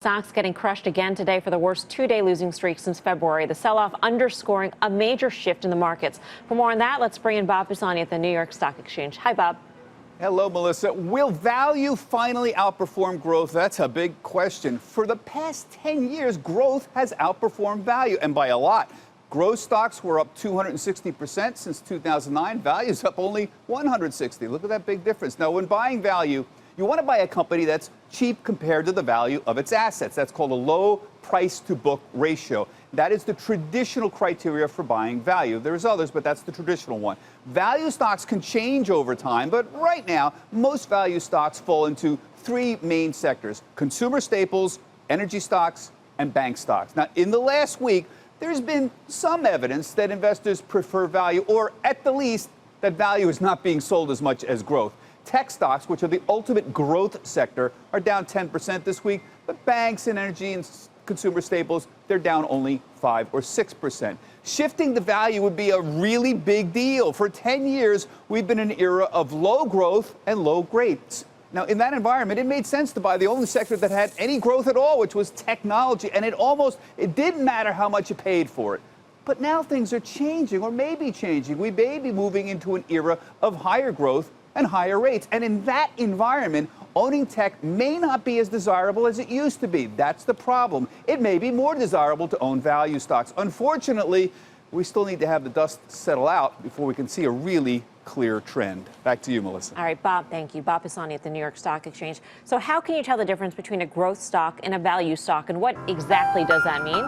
Stocks getting crushed again today for the worst two-day losing streak since February. The sell-off underscoring a major shift in the markets. For more on that, let's bring in Bob Pisani at the New York Stock Exchange. Hi, Bob. Hello, Melissa. Will value finally outperform growth? That's a big question. For the past 10 years, growth has outperformed value, and by a lot. Growth stocks were up 260% since 2009. Value's up only 160. Look at that big difference. Now, when buying value, you want to buy a company that's cheap compared to the value of its assets. That's called a low price to book ratio. That is the traditional criteria for buying value. There's others, but that's the traditional one. Value stocks can change over time, but right now, most value stocks fall into three main sectors: consumer staples, energy stocks, and bank stocks. Now, in the last week, there's been some evidence that investors prefer value, or at the least, that value is not being sold as much as growth. Tech stocks, which are the ultimate growth sector, are down 10% this week, but banks and energy and consumer staples, they're down only 5 or 6%. Shifting the value would be a really big deal. For 10 years, we've been in an era of low growth and low rates. Now, in that environment, it made sense to buy the only sector that had any growth at all, which was technology, and it didn't matter how much you paid for it. But now things are changing, or maybe changing. We may be moving into an era of higher growth and higher rates. And in that environment, owning tech may not be as desirable as it used to be. That's the problem. It may be more desirable to own value stocks. Unfortunately, we still need to have the dust settle out before we can see a really clear trend. Back to you, Melissa. All right, Bob, thank you. Bob Pisani at the New York Stock Exchange. So how can you tell the difference between a growth stock and a value stock, and what exactly does that mean?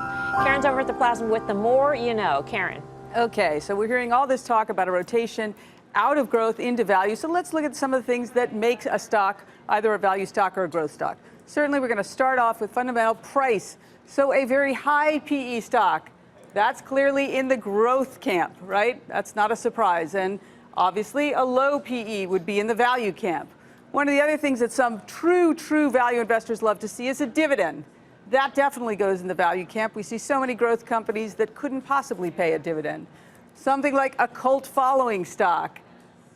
Karen's over at the Plaza with the more you know. Karen. Okay, so we're hearing all this talk about a rotation out of growth into value. So let's look at some of the things that make a stock either a value stock or a growth stock. Certainly, we're going to start off with fundamental price. So a very high PE stock, that's clearly in the growth camp, right? That's not a surprise. And obviously, a low PE would be in the value camp. One of the other things that some true value investors love to see is a dividend. That definitely goes in the value camp. We see so many growth companies that couldn't possibly pay a dividend. Something like a cult following stock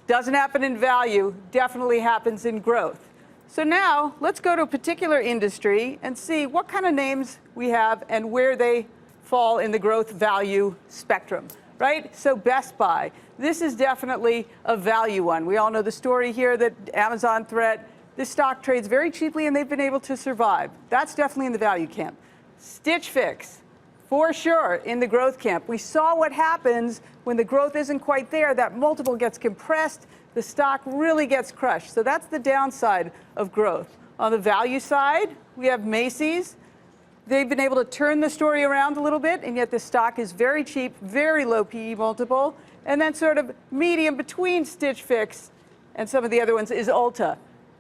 doesn't happen in value, definitely happens in growth. So now let's go to a particular industry and see what kind of names we have and where they fall in the growth value spectrum, right? So Best Buy, this is definitely a value one. We all know the story here that Amazon threat. This stock trades very cheaply and they've been able to survive. That's definitely in the value camp. Stitch Fix, for sure, in the growth camp. We saw what happens when the growth isn't quite there. That multiple gets compressed. The stock really gets crushed. So that's the downside of growth. On the value side, we have Macy's. They've been able to turn the story around a little bit, and yet the stock is very cheap, very low PE multiple. And then sort of medium between Stitch Fix and some of the other ones is Ulta.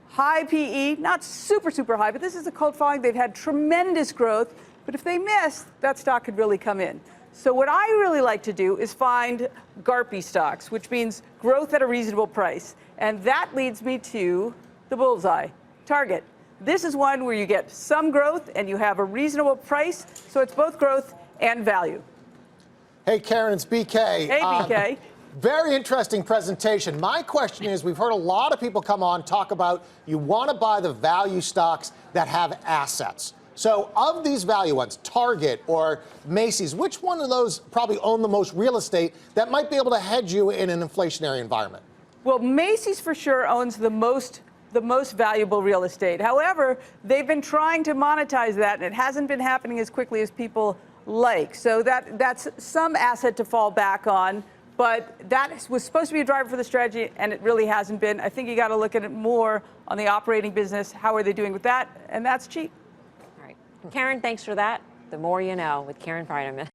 High PE, not super high, but this is a cult following. They've had tremendous growth. But if they miss, that stock could really come in. So what I really like to do is find GARPy stocks, which means growth at a reasonable price. And that leads me to the bullseye, Target. This is one where you get some growth and you have a reasonable price. So it's both growth and value. Hey, Karen, it's BK. Hey, BK. Very interesting presentation. My question is, we've heard a lot of people come on talk about you want to buy the value stocks that have assets. So of these value ones, Target or Macy's, which one of those probably own the most real estate that might be able to hedge you in an inflationary environment? Well, Macy's for sure owns the most valuable real estate. However, they've been trying to monetize that, and it hasn't been happening as quickly as people like. So that's some asset to fall back on. But that was supposed to be a driver for the strategy, and it really hasn't been. I think you got to look at it more on the operating business. How are they doing with that? And that's cheap. All right. Karen, thanks for that. The more you know with Karen Finerman.